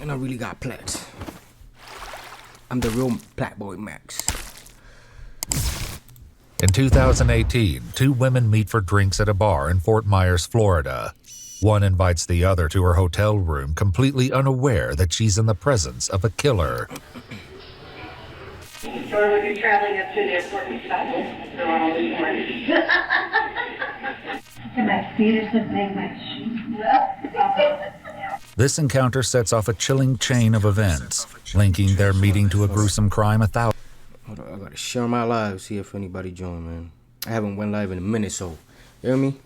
And I really got plats. I'm the real Plat-Boy Max. In 2018, two women meet for drinks at a bar in Fort Myers, Florida. One invites the other to her hotel room, completely unaware that she's in the presence of a killer. So we'll be traveling up to the airport and stop around this morning. Can I see this thing much? This encounter sets off a chilling chain of events, linking their meeting to a gruesome crime Hold on, I gotta share my live, see if anybody join, man. I haven't went live in a minute, so, you hear me?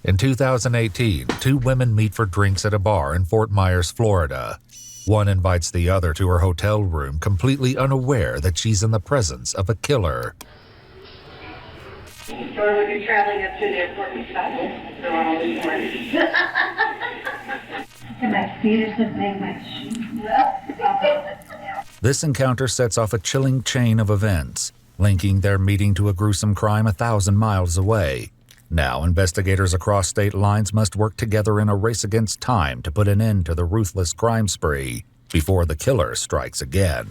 In 2018, two women meet for drinks at a bar in Fort Myers, Florida. One invites the other to her hotel room, completely unaware that she's in the presence of a killer. So we'll be traveling up to the airport and stop around this morning. Can I see this thing much? This encounter sets off a chilling chain of events, linking their meeting to a gruesome crime 1,000 miles away. Now, investigators across state lines must work together in a race against time to put an end to the ruthless crime spree before the killer strikes again.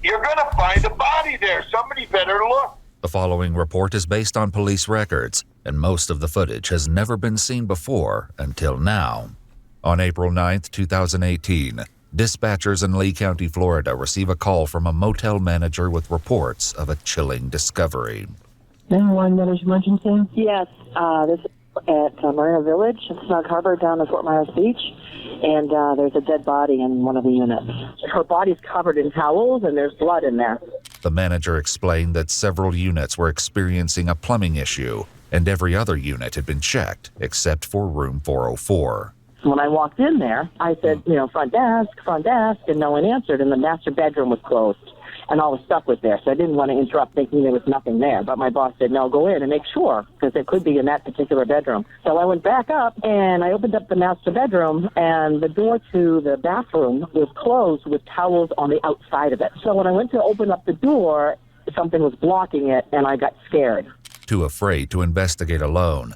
You're gonna find a body there. Somebody better look. The following report is based on police records, and most of the footage has never been seen before until now. On April 9, 2018, dispatchers in Lee County, Florida receive a call from a motel manager with reports of a chilling discovery. 911, what is emergency? Yes, this is at Marina Village, Snug Harbor down in Fort Myers Beach, and there's a dead body in one of the units. Her body's covered in towels and there's blood in there. The manager explained that several units were experiencing a plumbing issue, and every other unit had been checked except for room 404. When I walked in there, I said, front desk, and no one answered, and the master bedroom was closed. And all the stuff was there, so I didn't want to interrupt thinking there was nothing there. But my boss said, no, go in and make sure, because it could be in that particular bedroom. So I went back up, and I opened up the master bedroom, and the door to the bathroom was closed with towels on the outside of it. So when I went to open up the door, something was blocking it, and I got scared. Too afraid to investigate alone,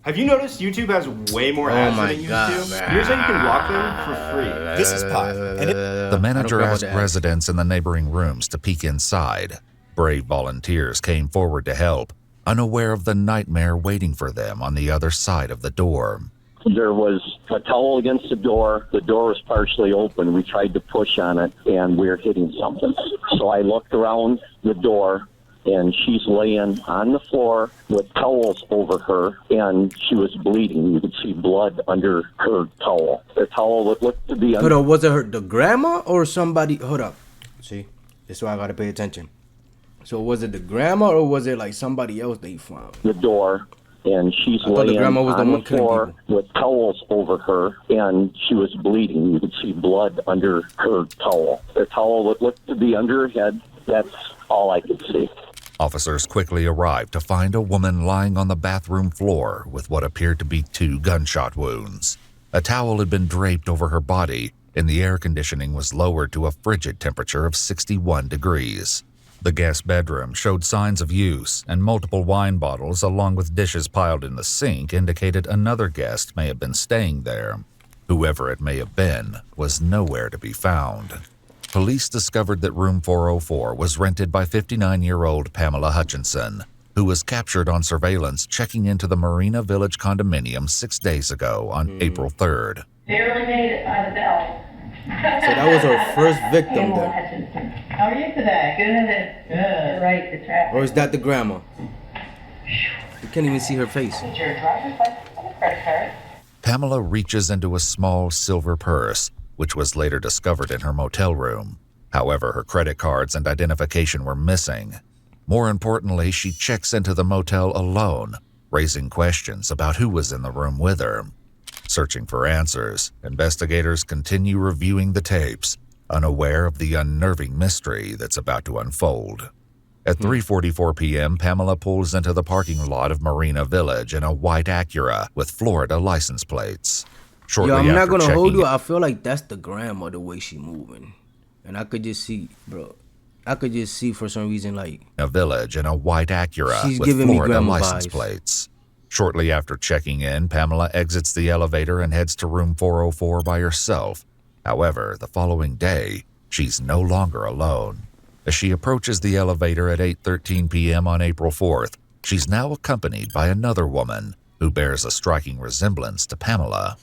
Have you noticed YouTube has way more ads than it used to? Here's how you can block them for free. This is Pi, and the manager asked residents in the neighboring rooms to peek inside. Brave volunteers came forward to help, unaware of the nightmare waiting for them on the other side of the door. There was a towel against the door. The door was partially open. We tried to push on it, and we were hitting something. So I looked around the door, and she's laying on the floor with towels over her, and she was bleeding. You could see blood under her towel. The towel looked to be Hold up, was it the grandma or somebody? Hold up. See, this is why I gotta pay attention. So was it the grandma or was it like somebody else they found? The door, and she's laying on the floor with towels over her, and she was bleeding. You could see blood under her towel. The towel looked to be under her head. That's all I could see. Officers quickly arrived to find a woman lying on the bathroom floor with what appeared to be 2 gunshot wounds. A towel had been draped over her body, and the air conditioning was lowered to a frigid temperature of 61 degrees. The guest bedroom showed signs of use, and multiple wine bottles along with dishes piled in the sink indicated another guest may have been staying there. Whoever it may have been was nowhere to be found. Police discovered that room 404 was rented by 59-year-old Pamela Hutchinson, who was captured on surveillance checking into the Marina Village condominium 6 days ago on April 3rd. Barely made it by the bell. So that was our first victim Pamela then. Hutchinson. How are you today? Good. Right, the traffic. Or is that the grandma? You can't even see her face. Is your driver's license and a credit card? Pamela reaches into a small silver purse, which was later discovered in her motel room. However, her credit cards and identification were missing. More importantly, she checks into the motel alone, raising questions about who was in the room with her. Searching for answers, investigators continue reviewing the tapes, unaware of the unnerving mystery that's about to unfold. At 3:44 p.m., Pamela pulls into the parking lot of Marina Village in a white Acura with Florida license plates. Shortly Yo, I'm not after gonna hold checking you. I feel like that's the grandma, the way she moving. And I could just see, bro. I could just see for some reason, like... a village in a white Acura She's with giving me Florida grandma license vibes. plates. Shortly after checking in, Pamela exits the elevator and heads to room 404 by herself. However, the following day, she's no longer alone. As she approaches the elevator at 8:13 p.m. on April 4th, she's now accompanied by another woman who bears a striking resemblance to Pamela.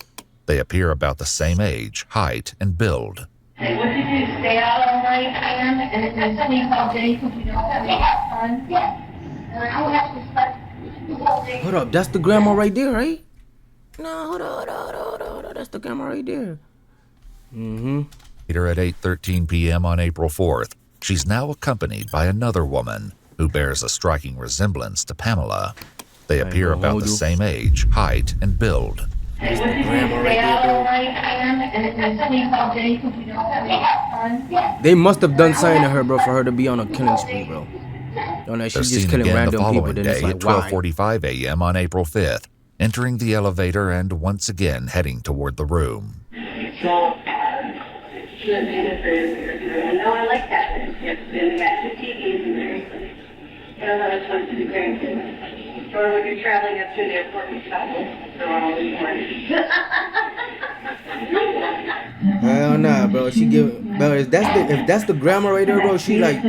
They appear about the same age, height, and build. Hey, what did you stay out all night and sleep all day because you don't have any fun? Yes. And I would have to sleep all day. Hold up, that's the grandma right there, right? No, hold on. That's the grandma right there. Later at 8:13 p.m. on April 4th, she's now accompanied by another woman who bears a striking resemblance to Pamela. They appear about the same age, height, and build. Hey, what did you stay out all night and sleep all day because you don't have any fun? Yes. They must have done something to her, bro, for her to be on a killing spree, bro. Oh, no, she's They're just seen killing again the random people. following Then it's day like, at why? 12:45 a.m. on April 5th, entering the elevator and once again heading toward the room. So, no, I like that. Yes, and got 2 TVs in there. I don't know, it's fun to do grandkids. Or when you're traveling up to the airport and stuff, they're all this morning. Hell nah, bro. She give, bro. If that's the grandma right there, bro, she like,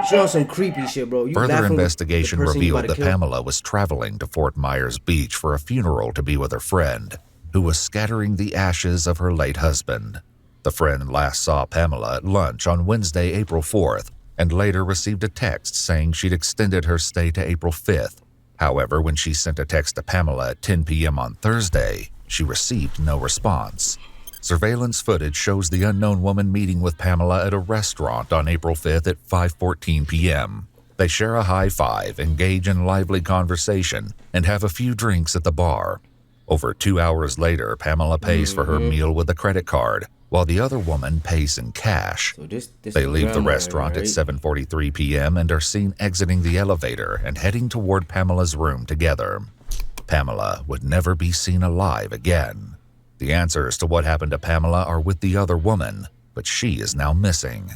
she on some creepy shit, bro. You Further laughing with investigation the person you revealed about to that kill? Pamela was traveling to Fort Myers Beach for a funeral to be with her friend, who was scattering the ashes of her late husband. The friend last saw Pamela at lunch on Wednesday, April 4th, and later received a text saying she'd extended her stay to April 5th. However, when she sent a text to Pamela at 10 p.m. on Thursday, she received no response. Surveillance footage shows the unknown woman meeting with Pamela at a restaurant on April 5th at 5:14 p.m. They share a high five, engage in lively conversation, and have a few drinks at the bar. Over 2 hours later, Pamela pays for her meal with a credit card, while the other woman pays in cash. So this They leave the grandma restaurant right? at 7:43 p.m. and are seen exiting the elevator and heading toward Pamela's room together. Pamela would never be seen alive again. The answers to what happened to Pamela are with the other woman, but she is now missing.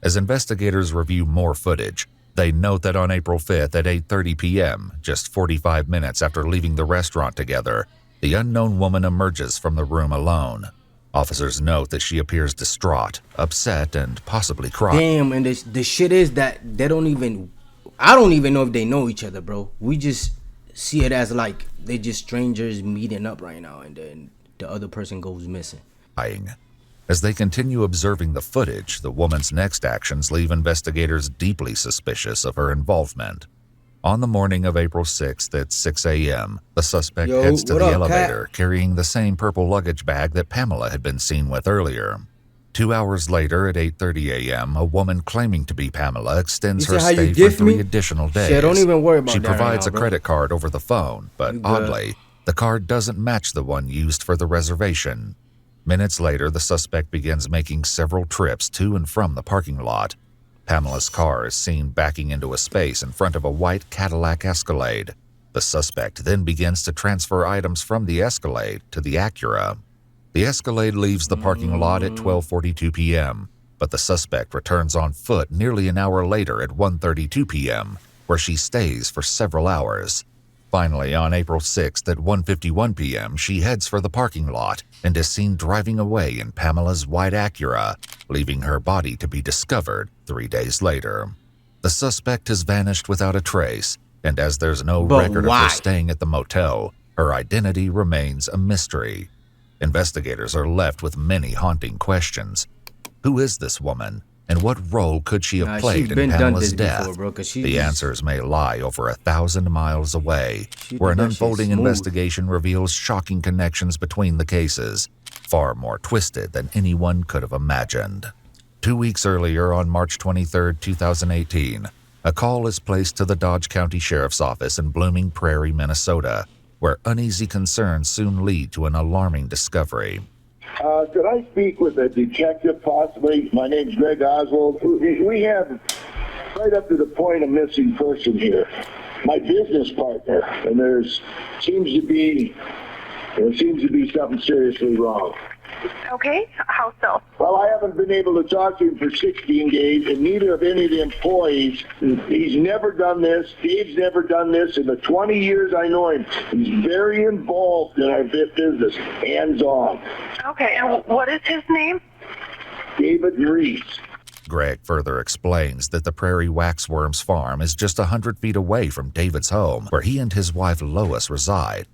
As investigators review more footage, they note that on April 5th at 8:30 p.m., just 45 minutes after leaving the restaurant together, the unknown woman emerges from the room alone. Officers note that she appears distraught, upset, and possibly crying. Damn, and the shit is that they don't even, I don't even know if they know each other, bro. We just see it as like they just strangers meeting up right now, and then the other person goes missing. As they continue observing the footage, the woman's next actions leave investigators deeply suspicious of her involvement. On the morning of April 6th at 6 a.m., the suspect heads to the elevator carrying the same purple luggage bag that Pamela had been seen with earlier. 2 hours later at 8:30 a.m., a woman claiming to be Pamela extends her stay for 3 additional days. Shit, don't even worry about She that provides right now, a credit card over the phone, but oddly, the card doesn't match the one used for the reservation. Minutes later, the suspect begins making several trips to and from the parking lot. Pamela's car is seen backing into a space in front of a white Cadillac Escalade. The suspect then begins to transfer items from the Escalade to the Acura. The Escalade leaves the parking lot at 12:42 p.m., but the suspect returns on foot nearly an hour later at 1:32 p.m., where she stays for several hours. Finally, on April 6th at 1:51 p.m., she heads for the parking lot and is seen driving away in Pamela's white Acura, leaving her body to be discovered 3 days later. The suspect has vanished without a trace, and as there's no record of her staying at the motel, her identity remains a mystery. Investigators are left with many haunting questions. Who is this woman? And what role could she have played in Pamela's death? Before, bro, the answers may lie over 1,000 miles away, where an unfolding investigation reveals shocking connections between the cases, far more twisted than anyone could have imagined. 2 weeks earlier, on March 23, 2018, a call is placed to the Dodge County Sheriff's Office in Blooming Prairie, Minnesota, where uneasy concerns soon lead to an alarming discovery. Could I speak with a detective, possibly? My name's Greg Oswald. We have right up to the point of missing person here. My business partner, and there seems to be something seriously wrong. Okay, how so? Well, Well, I haven't been able to talk to him for 16 days, and neither of any of the employees. He's never done this. Dave's never done this. In the 20 years I know him, he's very involved in our business, hands-on. Okay, and what is his name? David Reese. Greg further explains that the Prairie Waxworms farm is just 100 feet away from David's home, where he and his wife Lois reside.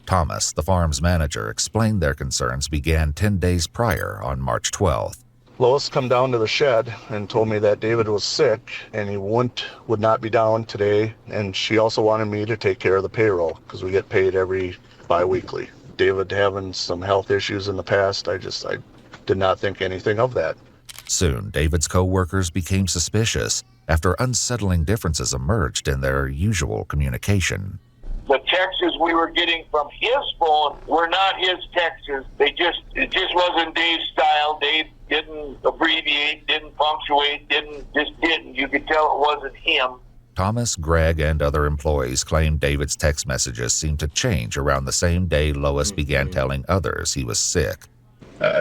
Thomas, the farm's manager, explained their concerns began 10 days prior on March 12th. Lois come down to the shed and told me that David was sick and he would not be down today, and she also wanted me to take care of the payroll because we get paid every bi-weekly. David having some health issues in the past, I did not think anything of that. Soon, David's co-workers became suspicious after unsettling differences emerged in their usual communication. The texts we were getting from his phone were not his texts. It just wasn't Dave's style. Dave didn't abbreviate, didn't punctuate, didn't. You could tell it wasn't him. Thomas, Greg, and other employees claim David's text messages seemed to change around the same day Lois began telling others he was sick.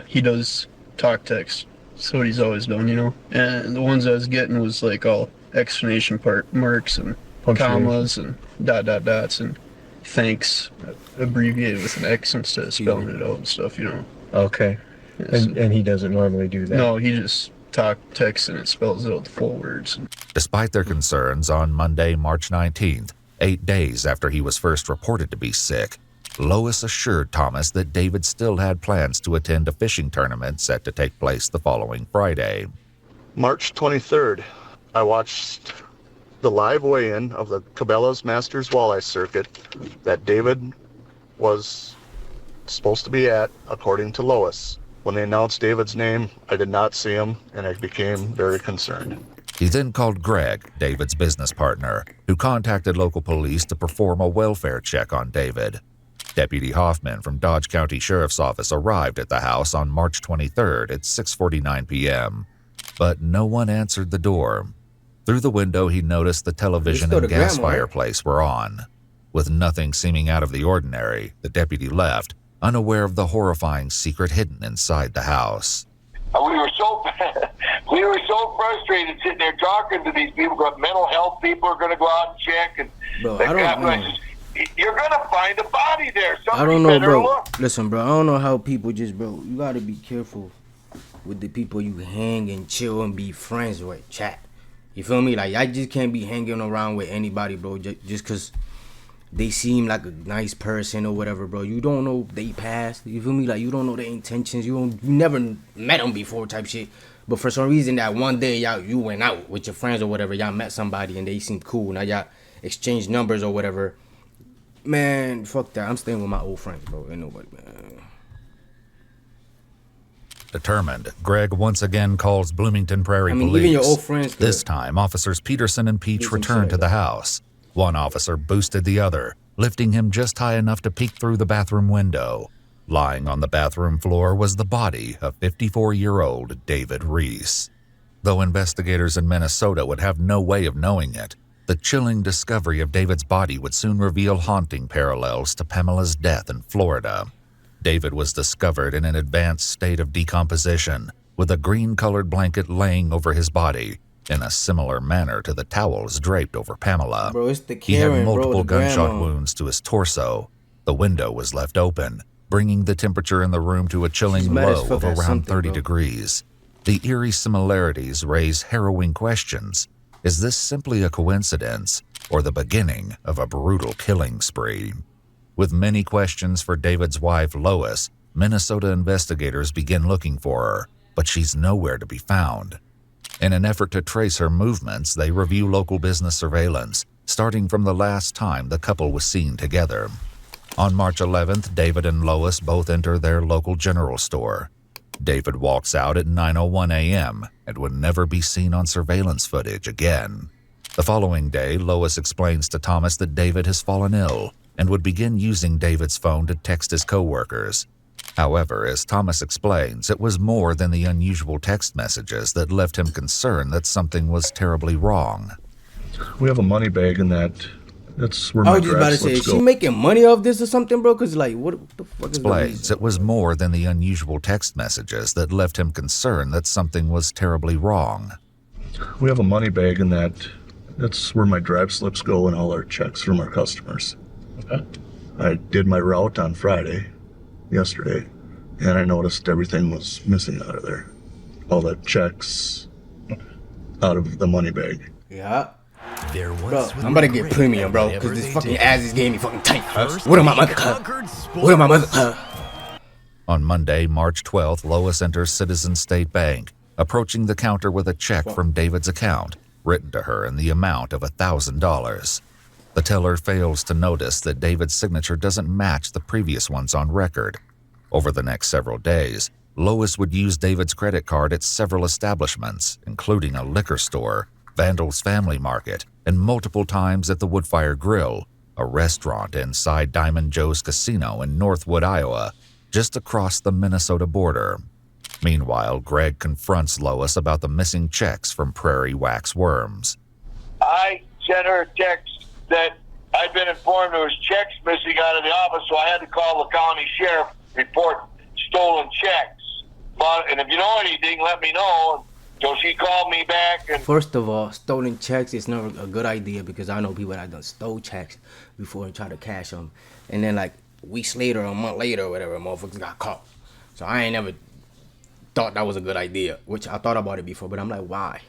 He does talk text. That's what he's always done, you know. And the ones I was getting was like all exclamation marks and commas and dots and thanks abbreviated with an X instead of spelling it out and stuff, you know. Okay. And he doesn't normally do that? No, he just text and it spells out the full words. Despite their concerns, on Monday, March 19th, 8 days after he was first reported to be sick, Lois assured Thomas that David still had plans to attend a fishing tournament set to take place the following Friday. March 23rd, I watched the live weigh-in of the Cabela's Masters Walleye Circuit that David was supposed to be at, according to Lois. When they announced David's name, I did not see him, and I became very concerned. He then called Greg, David's business partner, who contacted local police to perform a welfare check on David. Deputy Hoffman from Dodge County Sheriff's Office arrived at the house on March 23rd at 6:49 p.m., but no one answered the door. Through the window, he noticed the television and gas fireplace were on. With nothing seeming out of the ordinary, the deputy left, unaware of the horrifying secret hidden inside the house. We were so frustrated sitting there talking to these people. Mental health people are going to go out and check, and you're going to find a body there. I don't know, bro. Listen, bro, I don't know how people just, bro, you got to be careful with the people you hang and chill and be friends with, chat. You feel me? Like, I just can't be hanging around with anybody, bro, just because they seem like a nice person or whatever, bro. You don't know they past. You feel me? Like, you don't know their intentions. You never met them before type shit. But for some reason, that one day you went out with your friends or whatever, y'all met somebody and they seemed cool. Now y'all exchanged numbers or whatever. Man, fuck that. I'm staying with my old friends, bro. Ain't nobody, man. Determined, Greg once again calls Bloomington Prairie Police. Even your old friends. This time, officers Peterson and Peach returned to the house. One officer boosted the other, lifting him just high enough to peek through the bathroom window. Lying on the bathroom floor was the body of 54-year-old David Reese. Though investigators in Minnesota would have no way of knowing it, the chilling discovery of David's body would soon reveal haunting parallels to Pamela's death in Florida. David was discovered in an advanced state of decomposition, with a green-colored blanket laying over his body, in a similar manner to the towels draped over Pamela. Bro, it's the Karen, he had multiple bro, gunshot wounds to his torso. The window was left open, bringing the temperature in the room to a chilling low of around 30 degrees. The eerie similarities raise harrowing questions. Is this simply a coincidence, or the beginning of a brutal killing spree? With many questions for David's wife, Lois, Minnesota investigators begin looking for her, but she's nowhere to be found. In an effort to trace her movements, they review local business surveillance, starting from the last time the couple was seen together. On March 11th, David and Lois both enter their local general store. David walks out at 9:01 a.m. and would never be seen on surveillance footage again. The following day, Lois explains to Thomas that David has fallen ill and would begin using David's phone to text his co-workers. However, as Thomas explains, it was more than the unusual text messages that left him concerned that something was terribly wrong. We have a money bag in that That's where I my was just about to say, is she making money off this or something, bro? Because, like, what the fuck is Explains it was more than the unusual text messages that left him concerned that something was terribly wrong. We have a money bag in that's where my drive slips go and all our checks from our customers. Okay. I did my route on Friday, yesterday, and I noticed everything was missing out of there. All the checks out of the money bag. Yeah. Bro, I'm about to get premium, bro, because this fucking ass is getting me fucking tight. What am I, mother? What am I, mother? On Monday, March 12th, Lois enters Citizen State Bank, approaching the counter with a check from David's account, written to her in the amount of $1,000. The teller fails to notice that David's signature doesn't match the previous ones on record. Over the next several days, Lois would use David's credit card at several establishments, including a liquor store, Vandal's Family Market, and multiple times at the Woodfire Grill, a restaurant inside Diamond Joe's Casino in Northwood, Iowa, just across the Minnesota border. Meanwhile, Greg confronts Lois about the missing checks from Prairie Wax Worms. I sent her a text that I'd been informed there was checks missing out of the office, so I had to call the county sheriff, report stolen checks. And if you know anything, let me know. So she called me back. And first of all, stolen checks is never a good idea, because I know people that done stole checks before and try to cash them. And then, like, weeks later, a month later, or whatever, motherfuckers got caught. So I ain't never thought that was a good idea, which I thought about it before, but I'm like, why?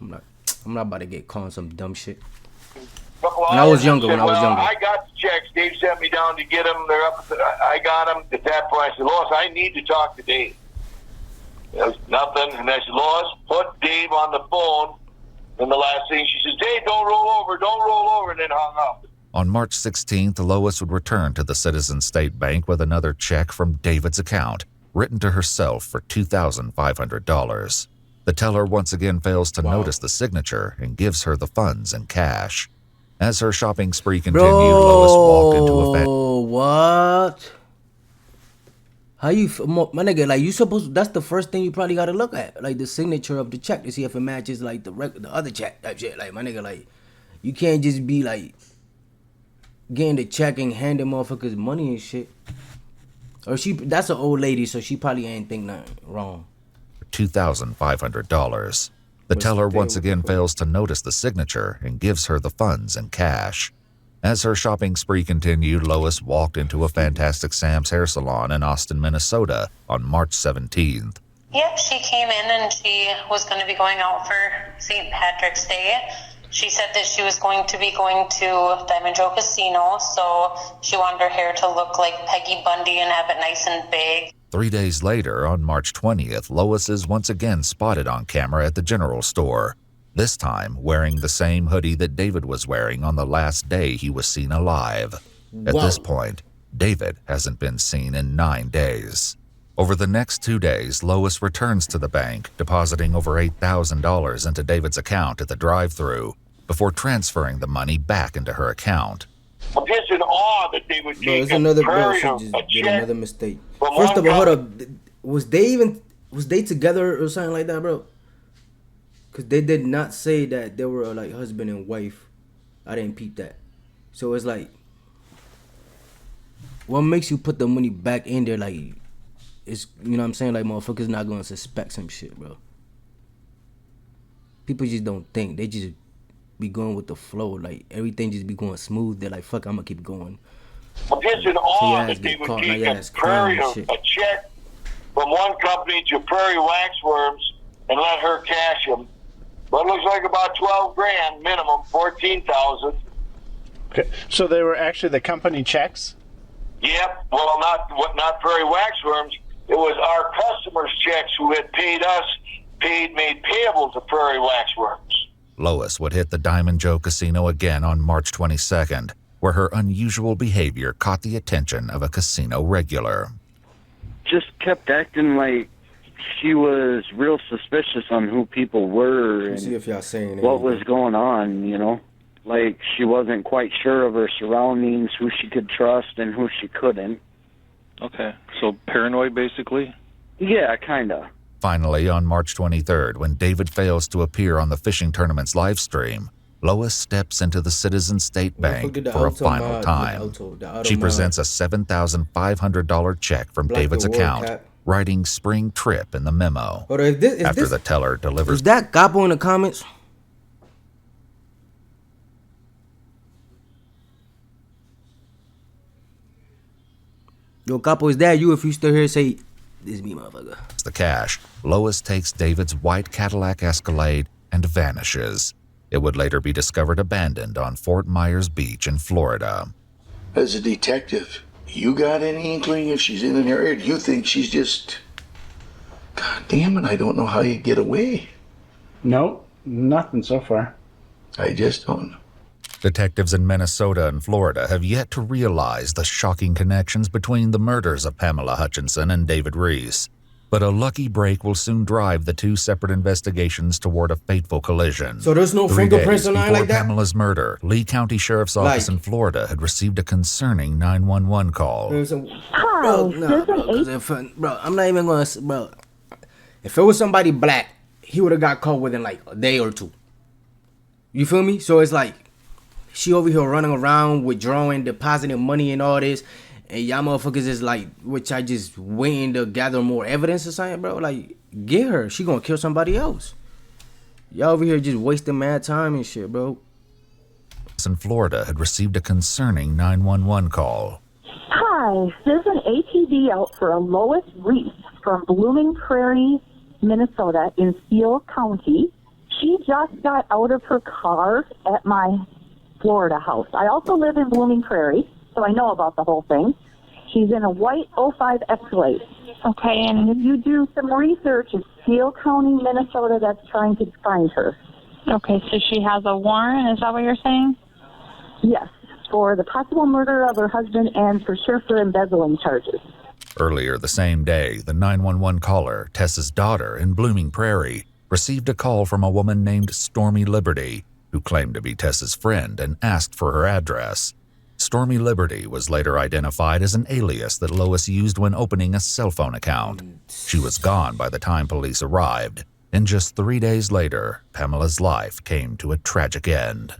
I'm not about to get caught on some dumb shit. When I was younger, I got the checks. Dave sent me down to get them. They're up. I got them. At that point, I said, Lois, I need to talk to Dave. There's nothing. And I said, Lois, put Dave on the phone. And the last thing, she says, Dave, don't roll over, and then hung up. On March 16th, Lois would return to the Citizen State Bank with another check from David's account, written to herself for $2,500. The teller once again fails to notice the signature and gives her the funds in cash. As her shopping spree continued, Lois walked into a what? How you, my nigga? Like, you supposed? That's the first thing you probably gotta look at, like the signature of the check, to see if it matches like the other check type shit. Like, my nigga, like, you can't just be like getting the check and handing motherfuckers money and shit. Or that's an old lady, so she probably ain't think nothing wrong. $2,500. The teller once again fails to notice the signature and gives her the funds in cash. As her shopping spree continued, Lois walked into a Fantastic Sam's hair salon in Austin, Minnesota on March 17th. Yep, she came in and she was going to be going out for St. Patrick's Day. She said that she was going to be going to Diamond Joe Casino, so she wanted her hair to look like Peggy Bundy and have it nice and big. 3 days later, on March 20th, Lois is once again spotted on camera at the general store, this time wearing the same hoodie that David was wearing on the last day he was seen alive. At this point, David hasn't been seen in 9 days. Over the next 2 days, Lois returns to the bank, depositing over $8,000 into David's account at the drive-thru before transferring the money back into her account. I'm just in awe that they would take another mistake. First of all, hold up. Was they together or something like that, bro? Because they did not say that they were like husband and wife. I didn't peep that. So it's like, what makes you put the money back in there? Like, it's, you know what I'm saying? Like, motherfuckers not going to suspect some shit, bro. People just don't think. They just be going with the flow. Like, everything just be going smooth. They're like, fuck, I'm going to keep going. I'm just in awe that they would take a check from one company to Prairie Wax Worms and let her cash them. But it looks like about 12 grand minimum, 14,000. Okay, so they were actually the company checks? Yep. Well, not Prairie Wax Worms. It was our customers' checks who had paid us, made payable to Prairie Wax Worms. Lois would hit the Diamond Joe Casino again on March 22nd, where her unusual behavior caught the attention of a casino regular. Just kept acting like she was real suspicious on who people were and see if y'all saying what was going on, you know? Like, she wasn't quite sure of her surroundings, who she could trust and who she couldn't. Okay, so paranoid, basically? Yeah, kind of. Finally, on March 23rd, when David fails to appear on the fishing tournament's live stream, Lois steps into the Citizen State Bank for a final time. She presents a $7,500 check from David's account, writing spring trip in the memo. After the teller delivers... Is that Capo in the comments? Yo, Capo, is that you? If you still here, say, this me, motherfucker. The cash. Lois takes David's white Cadillac Escalade and vanishes. It would later be discovered abandoned on Fort Myers Beach in Florida. As a detective, you got any inkling if she's in an area? Do you think she's just... God damn it, I don't know how you get away. No, nothing so far. I just don't know. Detectives in Minnesota and Florida have yet to realize the shocking connections between the murders of Pamela Hutchinson and David Reese. But a lucky break will soon drive the two separate investigations toward a fateful collision. So there's no fingerprints or nothing like that? Pamela's murder, Lee County Sheriff's Office in Florida had received a concerning 911 call. Bro, I'm not even gonna... Bro, if it was somebody black, he would have got caught within like a day or two. You feel me? So it's like, she over here running around withdrawing, depositing money and all this, and y'all motherfuckers is like, which I just waiting to gather more evidence or something, bro. Like, get her. She gonna kill somebody else. Y'all over here just wasting mad time and shit, bro. In Florida had received a concerning 911 call. Hi, there's an ATV out for a Lois Reese from Blooming Prairie, Minnesota in Steele County. She just got out of her car at my Florida house. I also live in Blooming Prairie, so I know about the whole thing. She's in a white 05 Escalade. Okay, and if you do some research, it's Steele County, Minnesota, that's trying to find her. Okay, so she has a warrant, is that what you're saying? Yes, for the possible murder of her husband and for sure for embezzling charges. Earlier the same day, the 911 caller, Tessa's daughter in Blooming Prairie, received a call from a woman named Stormy Liberty, who claimed to be Tessa's friend and asked for her address. Stormy Liberty was later identified as an alias that Lois used when opening a cell phone account. She was gone by the time police arrived, and just 3 days later, Pamela's life came to a tragic end.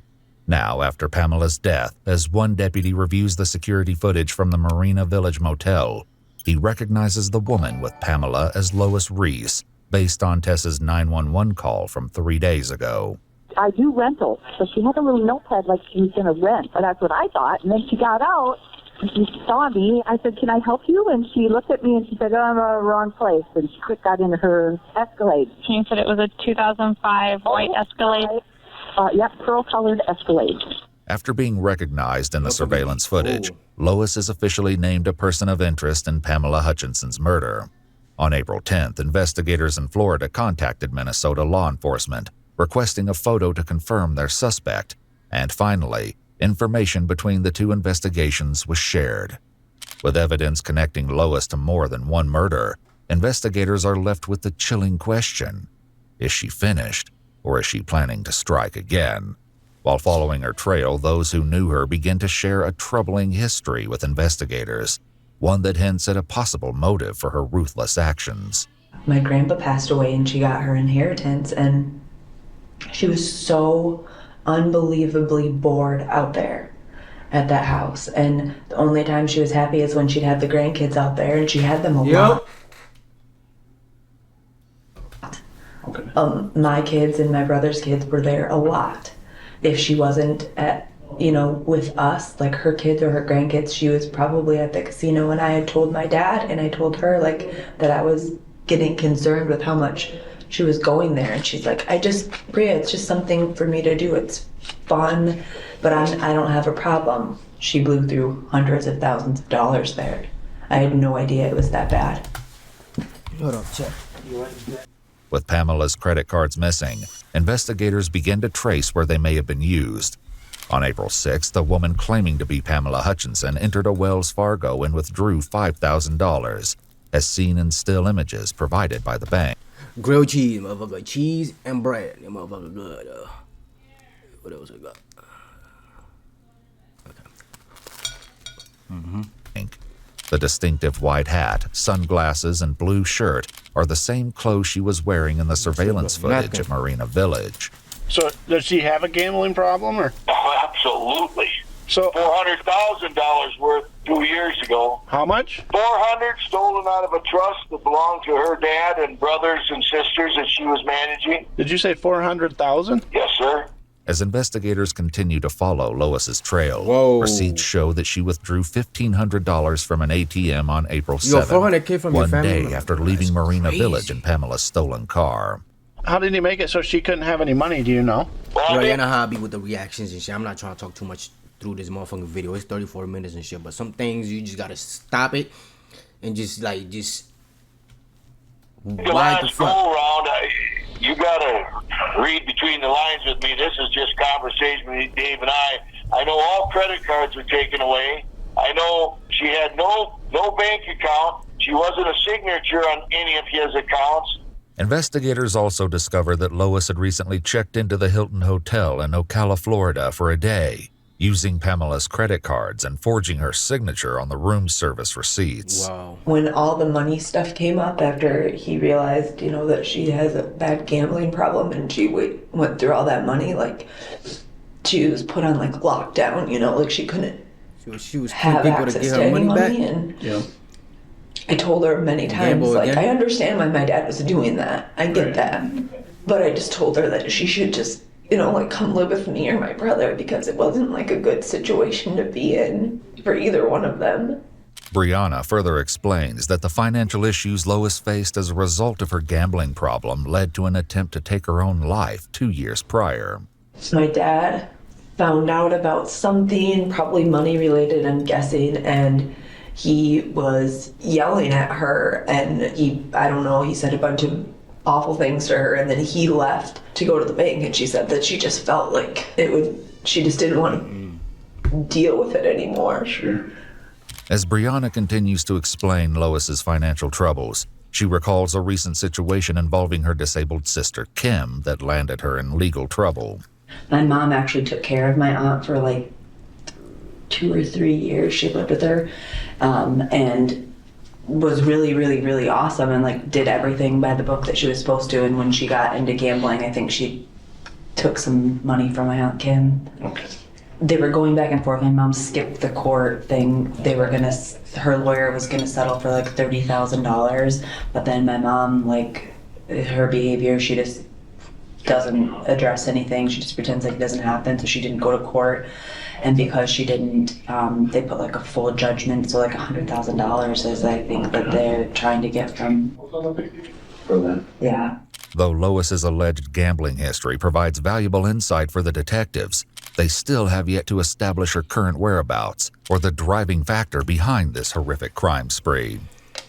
Now, after Pamela's death, as one deputy reviews the security footage from the Marina Village Motel, he recognizes the woman with Pamela as Lois Reese, based on Tessa's 911 call from 3 days ago. I do rentals, so she had a little notepad like she was going to rent, but that's what I thought. And then she got out, and she saw me. I said, can I help you? And she looked at me, and she said, oh, I'm in the wrong place. And she quick got into her Escalade. You said it was a 2005 white Escalade? Yep, pearl-colored Escalade. After being recognized in the surveillance footage, Lois is officially named a person of interest in Pamela Hutchinson's murder. On April 10th, investigators in Florida contacted Minnesota law enforcement, requesting a photo to confirm their suspect, and finally, information between the two investigations was shared. With evidence connecting Lois to more than one murder, investigators are left with the chilling question: is she finished, or is she planning to strike again? While following her trail, those who knew her begin to share a troubling history with investigators, one that hints at a possible motive for her ruthless actions. My grandpa passed away and she got her inheritance, and she was so unbelievably bored out there at that house. And the only time she was happy is when she'd have the grandkids out there, and she had them a lot. My kids and my brother's kids were there a lot. If she wasn't at, with us, like her kids or her grandkids, she was probably at the casino. And I had told my dad, and I told her that I was getting concerned with how much she was going there. And she's like, Bria, it's just something for me to do. It's fun, but I don't have a problem. She blew through hundreds of thousands of dollars there. I had no idea it was that bad. Hold on, check. With Pamela's credit cards missing, investigators begin to trace where they may have been used. On April 6th, a woman claiming to be Pamela Hutchinson entered a Wells Fargo and withdrew $5,000, as seen in still images provided by the bank. Grilled cheese, motherfucker. Cheese and bread. That motherfucker good. What else I got? Okay. The distinctive white hat, sunglasses, and blue shirt are the same clothes she was wearing in the surveillance footage at Marina Village. So does she have a gambling problem, or? Oh, absolutely. So $400,000 worth 2 years ago. How much? 400 stolen out of a trust that belonged to her dad and brothers and sisters that she was managing. Did you say 400,000? Yes, sir. As investigators continue to follow Lois's trail, receipts show that she withdrew $1,500 from an ATM on April 7th, 400K from your family? one day after leaving Marina Village in Pamela's stolen car. How did he make it so she couldn't have any money? Do you know? Yo, you know how I be with the reactions and shit. I'm not trying to talk too much through this motherfucking video. It's 34 minutes and shit, but some things you just gotta stop it and just why the fuck? Go around, you gotta read between the lines with me. This is just conversation with Dave and I. I know all credit cards were taken away. I know she had no bank account. She wasn't a signature on any of his accounts. Investigators also discovered that Lois had recently checked into the Hilton Hotel in Ocala, Florida for a day, using Pamela's credit cards and forging her signature on the room service receipts. Wow. When all the money stuff came up after he realized, that she has a bad gambling problem and she went through all that money, she was put on lockdown, she couldn't she was have access to any money. And yeah. I told her many times, I understand why my dad was doing that. I get that. But I just told her that she should just, come live with me or my brother, because it wasn't a good situation to be in for either one of them. Brianna further explains that the financial issues Lois faced as a result of her gambling problem led to an attempt to take her own life 2 years prior. My dad found out about something, probably money related, I'm guessing, and he was yelling at her, and he said a bunch of awful things to her, and then he left to go to the bank, and she said that she just felt like she just didn't want to deal with it anymore. Sure. As Brianna continues to explain Lois's financial troubles, she recalls a recent situation involving her disabled sister Kim that landed her in legal trouble. My mom actually took care of my aunt for 2 or 3 years. She lived with her, and was really, really, really awesome, and did everything by the book that she was supposed to. And when she got into gambling, I think she took some money from my aunt Kim. Okay. They were going back and forth. My mom skipped the court thing. Her lawyer was gonna settle for $30,000, but then my mom, her behavior, she just doesn't address anything. She just pretends like it doesn't happen, so she didn't go to court. And because she didn't, they put a full judgment, so $100,000 is, I think, that they're trying to get from. For them. Yeah. Though Lois's alleged gambling history provides valuable insight for the detectives, they still have yet to establish her current whereabouts or the driving factor behind this horrific crime spree.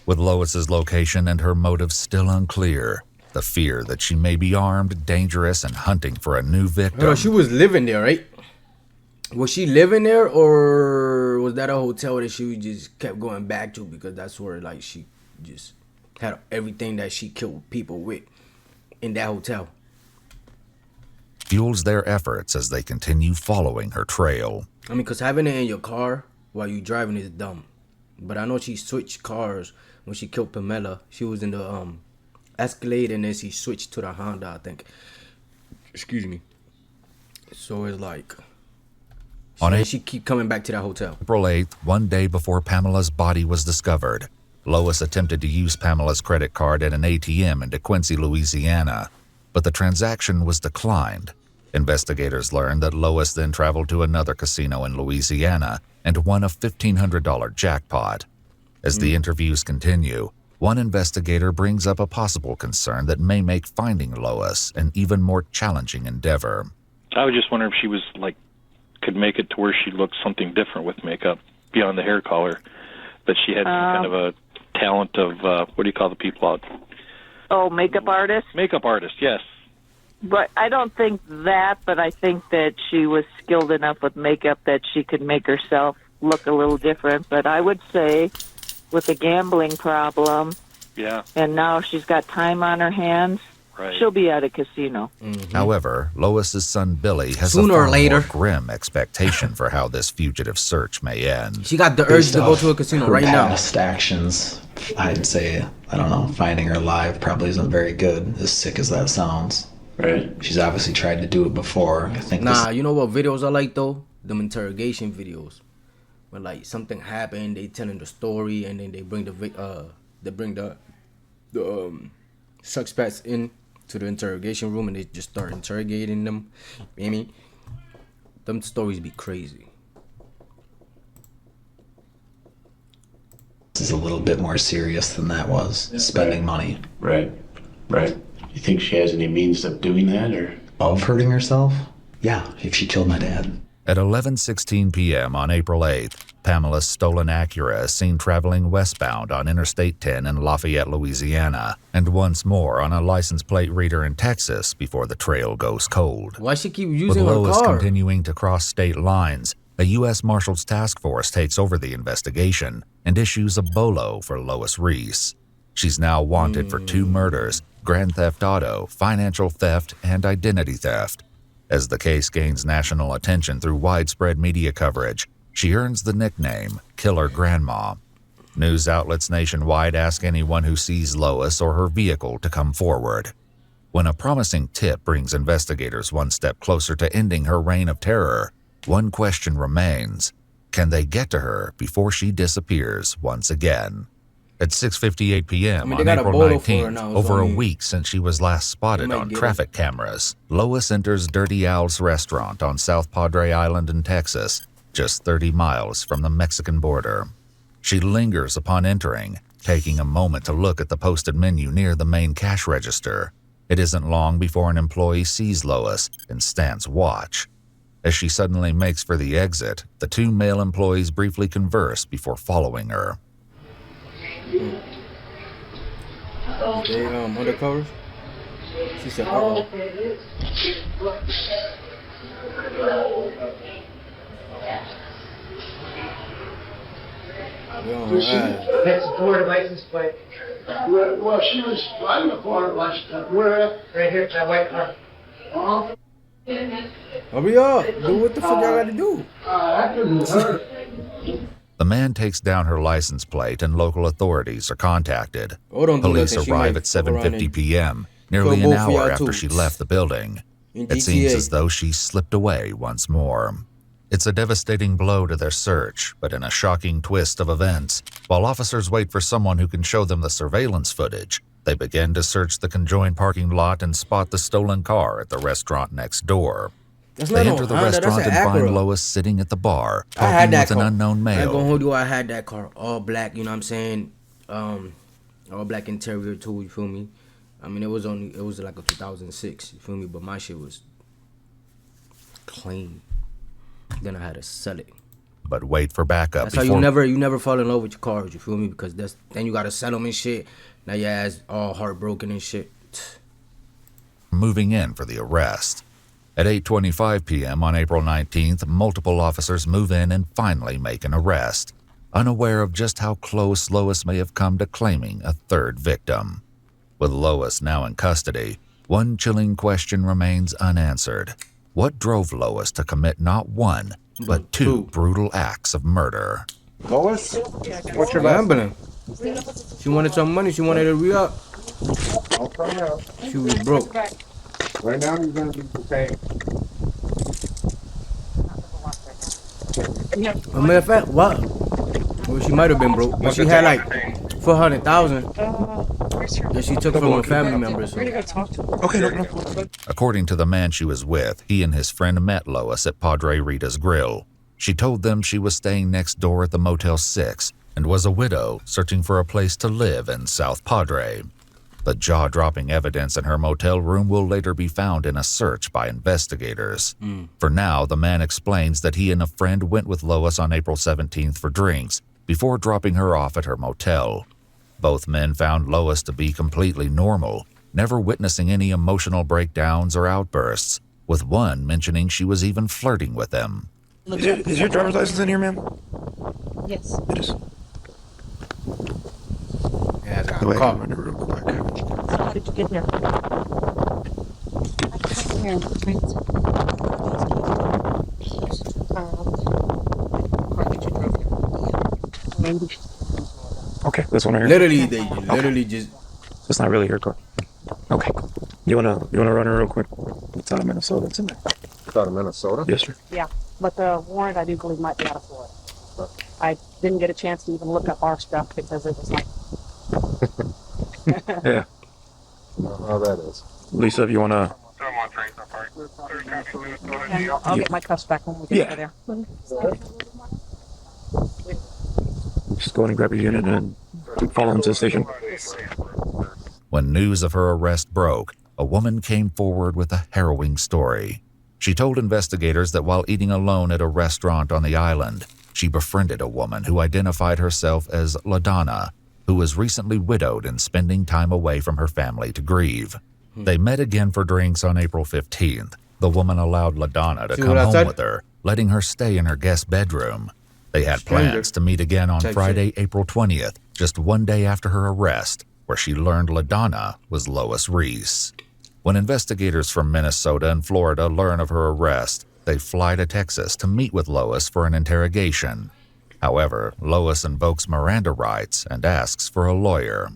With Lois's location and her motives still unclear, the fear that she may be armed, dangerous, and hunting for a new victim. She was living there, right? Was she living there, or was that a hotel that she just kept going back to because that's where she just had everything that she killed people with in that hotel? Fuels their efforts as they continue following her trail. Because having it in your car while you're driving is dumb. But I know she switched cars when she killed Pamela. She was in the Escalade, and then she switched to the Honda, I think. Excuse me. So it's she keep coming back to that hotel. April 8th, one day before Pamela's body was discovered, Lois attempted to use Pamela's credit card at an ATM in DeQuincy, Louisiana, but the transaction was declined. Investigators learned that Lois then traveled to another casino in Louisiana and won a $1,500 jackpot. As the interviews continue, one investigator brings up a possible concern that may make finding Lois an even more challenging endeavor. I was just wondering if she was could make it to where she looked something different with makeup beyond the hair color, that she had some kind of a talent of what do you call the people out? Oh, makeup artist? Makeup artist, yes. But I don't think that, but I think that she was skilled enough with makeup that she could make herself look a little different. But I would say with a gambling problem, yeah, and now she's got time on her hands, right, she'll be at a casino. Mm-hmm. However, Lois's son Billy has Sooner a far or later more grim expectation for how this fugitive search may end. She got the urge to go to a casino her right now. Past actions, I'd say, I don't know, finding her alive probably isn't very good, as sick as that sounds. Right. She's obviously tried to do it before. I think. Nah, you know what videos are like though? Them interrogation videos. When like something happened, they telling the story, and then they bring the suspects in to the interrogation room, and they just start interrogating them. You know what I mean? Them stories be crazy. This is a little bit more serious than that was. Spending money. Right. You think she has any means of doing that, or of hurting herself? Yeah, if she killed my dad. At 11:16 p.m. on April 8th, Pamela's stolen Acura is seen traveling westbound on Interstate 10 in Lafayette, Louisiana, and once more on a license plate reader in Texas before the trail goes cold. Why she keep using her car? With Lois continuing to cross state lines, a U.S. Marshals Task Force takes over the investigation and issues a BOLO for Lois Reese. She's now wanted for 2 murders, grand theft auto, financial theft, and identity theft. As the case gains national attention through widespread media coverage, she earns the nickname Killer Grandma. News outlets nationwide ask anyone who sees Lois or her vehicle to come forward. When a promising tip brings investigators one step closer to ending her reign of terror, one question remains: can they get to her before she disappears once again? At 6:58 p.m. on April 19th, over a week since she was last spotted on traffic cameras, Lois enters Dirty Al's restaurant on South Padre Island in Texas, just 30 miles from the Mexican border. She lingers upon entering, taking a moment to look at the posted menu near the main cash register. It isn't long before an employee sees Lois and stands watch. As she suddenly makes for the exit, the 2 male employees briefly converse before following her. They undercovers? She said, "Oh." That's the Florida license plate. Well, she was driving a Florida license plate. Where? Right here, that white car. Hurry up! Do what the fuck I gotta do? I couldn't hurt. The man takes down her license plate and local authorities are contacted. Police arrive at 7:50 p.m., nearly an hour after she left the building. It seems as though she slipped away once more. It's a devastating blow to their search, but in a shocking twist of events, while officers wait for someone who can show them the surveillance footage, they begin to search the conjoined parking lot and spot the stolen car at the restaurant next door. They enter the restaurant and find Lois sitting at the bar, talking with an unknown male. I ain't gonna hold you, I had that car, all black, you know what I'm saying? All black interior too, you feel me? I mean, it was like a 2006, you feel me? But my shit was clean. Then I had to sell it. But wait for backup. That's how you never fall in love with your cars, you feel me? Because then you gotta sell them and shit. Now your ass all heartbroken and shit. Moving in for the arrest. At 8:25 p.m. on April 19th, multiple officers move in and finally make an arrest, unaware of just how close Lois may have come to claiming a third victim. With Lois now in custody, one chilling question remains unanswered. What drove Lois to commit not one, but 2 brutal acts of murder? Lois? What's your last name? She wanted some money, she wanted to re-up. I'll find out. She was broke. Right now, you're going to be paying. As a matter of fact, what? Well, she might have been broke, but she had like 400,000 that she took from her family members. So. Okay, no. According to the man she was with, he and his friend met Lois at Padre Rita's Grill. She told them she was staying next door at the Motel 6 and was a widow searching for a place to live in South Padre. The jaw-dropping evidence in her motel room will later be found in a search by investigators. For now, the man explains that he and a friend went with Lois on April 17th for drinks before dropping her off at her motel. Both men found Lois to be completely normal, never witnessing any emotional breakdowns or outbursts, with one mentioning she was even flirting with him. Is your driver's license in here, ma'am? Yes. It is. Yeah, I Wait, got run it real quick. How did you get here? Okay, this one right here. Literally, they literally just. It's not really your car. Okay. You wanna run her real quick? It's out of Minnesota. It's in there. It's out of Minnesota? Yes, sir. Yeah, but the warrant I do believe might be out of Florida. I didn't get a chance to even look up our stuff because it was like. Yeah. How that is. Lisa, if you wanna. I'll get my cuffs back when we get over there. Just go ahead and grab your unit and follow him to the station. When news of her arrest broke, a woman came forward with a harrowing story. She told investigators that while eating alone at a restaurant on the island, she befriended a woman who identified herself as LaDonna, who was recently widowed and spending time away from her family to grieve. They met again for drinks on April 15th. The woman allowed LaDonna to come home with her, letting her stay in her guest bedroom. They had plans to meet again on Friday, April 20th, just one day after her arrest, where she learned LaDonna was Lois Reese. When investigators from Minnesota and Florida learn of her arrest, they fly to Texas to meet with Lois for an interrogation. However, Lois invokes Miranda rights and asks for a lawyer.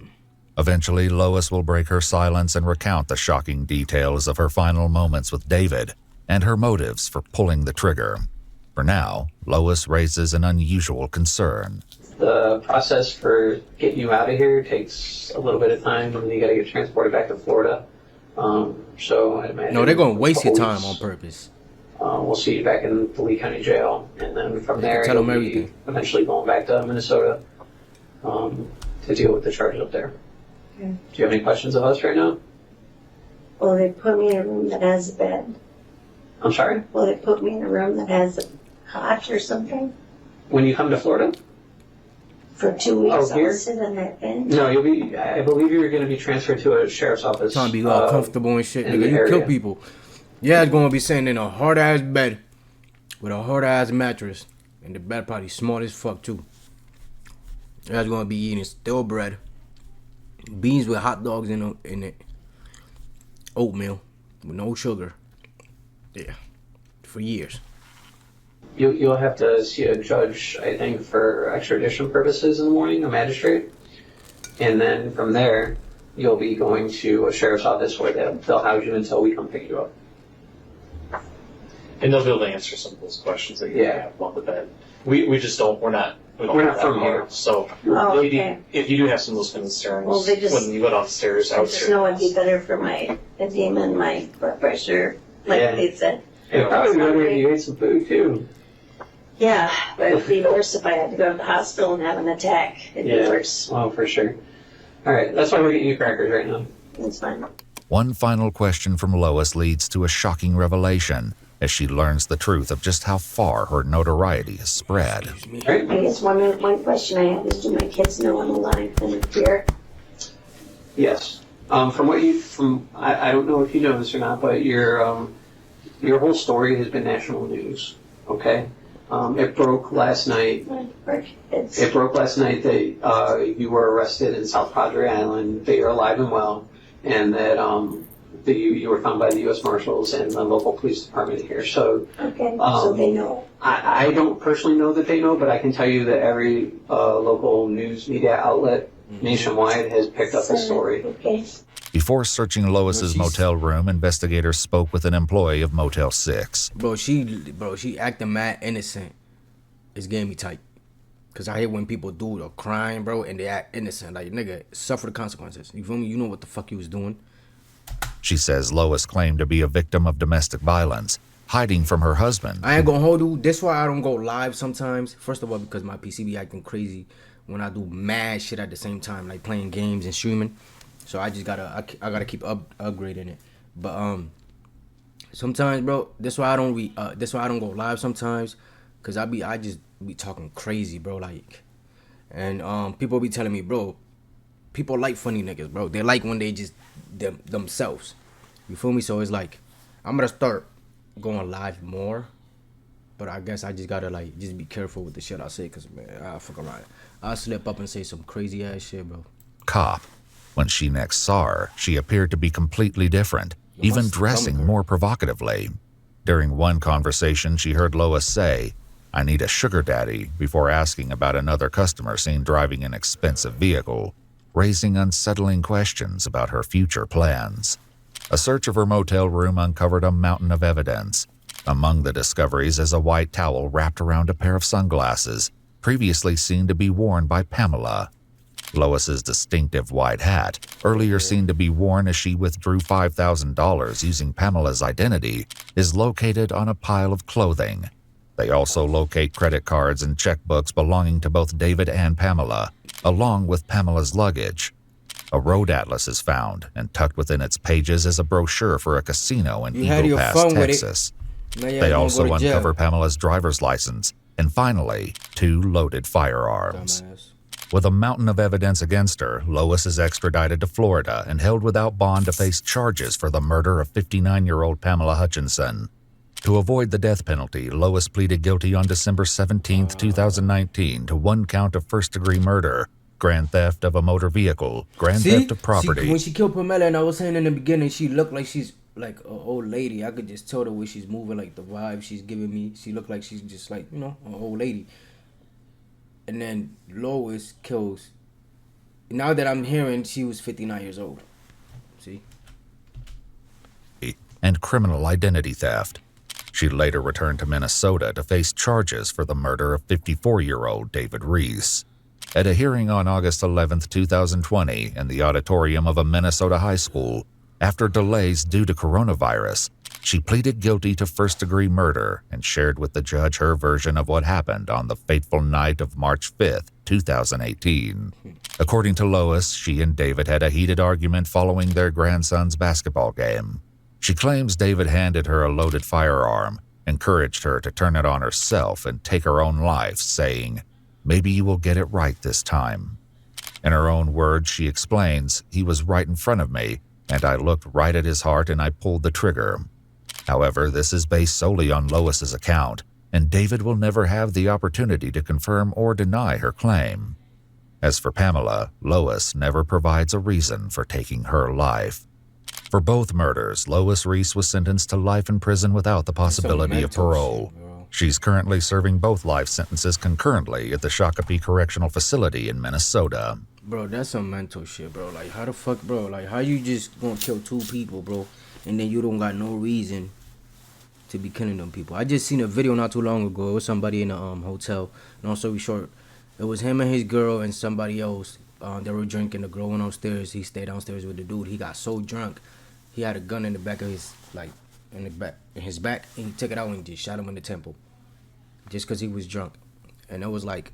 Eventually, Lois will break her silence and recount the shocking details of her final moments with David and her motives for pulling the trigger. For now, Lois raises an unusual concern. The process for getting you out of here takes a little bit of time, and you got to get transported back to Florida. So I imagine. No, they're gonna waste your time on purpose. We'll see you back in the Lee County Jail, and then from there, Tell them you'll be everything. eventually going back to Minnesota to deal with the charges up there. Okay. Do you have any questions of us right now? Will they put me in a room that has a bed? I'm sorry? Will they put me in a room that has a cot or something? When you come to Florida? For 2 weeks, Oh, here? I'll sit on that bench? No, you'll be. I believe you're going to be transferred to a sheriff's office. Trying to be all comfortable and shit. in Nigga, the you area. kill people. Yeah, it's gonna be sitting in a hard ass bed with a hard ass mattress, and the bed probably small as fuck too. Yeah, gonna be eating stale bread, beans with hot dogs in it, oatmeal with no sugar. Yeah, for years. You'll have to see a judge, I think, for extradition purposes in the morning, a magistrate. And then from there, you'll be going to a sheriff's office where they'll house you until we come pick you up. And they'll be able to answer some of those questions that you have about the bed. We just don't, we're not We're not from here. So Oh, if, okay. if you do have some of those concerns, Well, they just- when you go downstairs, I I would just say, know it'd be better for my edema and my blood pressure, like Yeah. they said. It'd probably be better if you ate some food too. Yeah, but it'd be worse if I had to go to the hospital and have an attack. It'd be worse. Oh, for sure. All right, that's why we're getting you crackers right now. It's fine. One final question from Lois leads to a shocking revelation as she learns the truth of just how far her notoriety has spread. I guess one question I have is, do my kids know I'm alive and here? Yes. I don't know if you know this or not, but your whole story has been national news. Okay. It broke last night. It broke last night that you were arrested in South Padre Island, that you're alive and well, and that that you were found by the U.S. Marshals and the local police department here. So, Okay, so they know. I don't personally know that they know, but I can tell you that every local news media outlet nationwide has picked up the story. Okay. Before searching Lois's motel room, investigators spoke with an employee of Motel 6. Bro, she acting mad innocent. It's getting me tight. Cause I hate when people do a crime, bro, and they act innocent. Like, nigga, suffer the consequences. You feel me? You know what the fuck you was doing. She says Lois claimed to be a victim of domestic violence, hiding from her husband. I ain't gonna hold you. That's why I don't go live sometimes. First of all, because my PC be acting crazy when I do mad shit at the same time, like playing games and streaming. So I just gotta keep upgrading it. But sometimes, bro, that's why I don't go live sometimes, cause I just be talking crazy, bro. Like, and people be telling me, bro, people like funny niggas, bro. They like when they just themselves. You feel me? So it's like I'm gonna start going live more. But I guess I just gotta like just be careful with the shit I say, cause man, I fuck around. I'll slip up and say some crazy ass shit, bro. Cop. When she next saw her, she appeared to be completely different, even dressing more provocatively. During one conversation, she heard Lois say, "I need a sugar daddy," before asking about another customer seen driving an expensive vehicle, raising unsettling questions about her future plans. A search of her motel room uncovered a mountain of evidence. Among the discoveries is a white towel wrapped around a pair of sunglasses, previously seen to be worn by Pamela. Lois's distinctive white hat, earlier seen to be worn as she withdrew $5,000 using Pamela's identity, is located on a pile of clothing. They also locate credit cards and checkbooks belonging to both David and Pamela, along with Pamela's luggage. A road atlas is found, and tucked within its pages is a brochure for a casino in Eagle Pass, Texas. They also uncover Pamela's driver's license, and finally, 2 loaded firearms. With a mountain of evidence against her, Lois is extradited to Florida and held without bond to face charges for the murder of 59-year-old Pamela Hutchinson. To avoid the death penalty, Lois pleaded guilty on December 17, 2019 to 1 count of first-degree murder, grand theft of a motor vehicle, grand theft of property. When she killed Pamela, and I was saying in the beginning, she looked like she's like an old lady. I could just tell the way she's moving, like the vibe she's giving me. She looked like she's just like, you know, an old lady. And then Lois kills. Now that I'm hearing, she was 59 years old. See? And criminal identity theft. She later returned to Minnesota to face charges for the murder of 54-year-old David Reese. At a hearing on August 11, 2020, in the auditorium of a Minnesota high school, after delays due to coronavirus, she pleaded guilty to first-degree murder and shared with the judge her version of what happened on the fateful night of March 5, 2018. According to Lois, she and David had a heated argument following their grandson's basketball game. She claims David handed her a loaded firearm, encouraged her to turn it on herself and take her own life, saying, "Maybe you will get it right this time." In her own words, she explains, "He was right in front of me, and I looked right at his heart and I pulled the trigger." However, this is based solely on Lois's account, and David will never have the opportunity to confirm or deny her claim. As for Pamela, Lois never provides a reason for taking her life. For both murders, Lois Reese was sentenced to life in prison without the possibility of parole. She's currently serving both life sentences concurrently at the Shakopee Correctional Facility in Minnesota. Bro, that's some mental shit, bro. Like, how the fuck, bro? Like, how you just gonna kill 2 people, bro, and then you don't got no reason to be killing them people? I just seen a video not too long ago. It was somebody in a hotel. Long story short, it was him and his girl and somebody else. They were drinking. The girl went upstairs. He stayed downstairs with the dude. He got so drunk, he had a gun in the back of his, like, in his back, and he took it out and just shot him in the temple, just because he was drunk. And it was like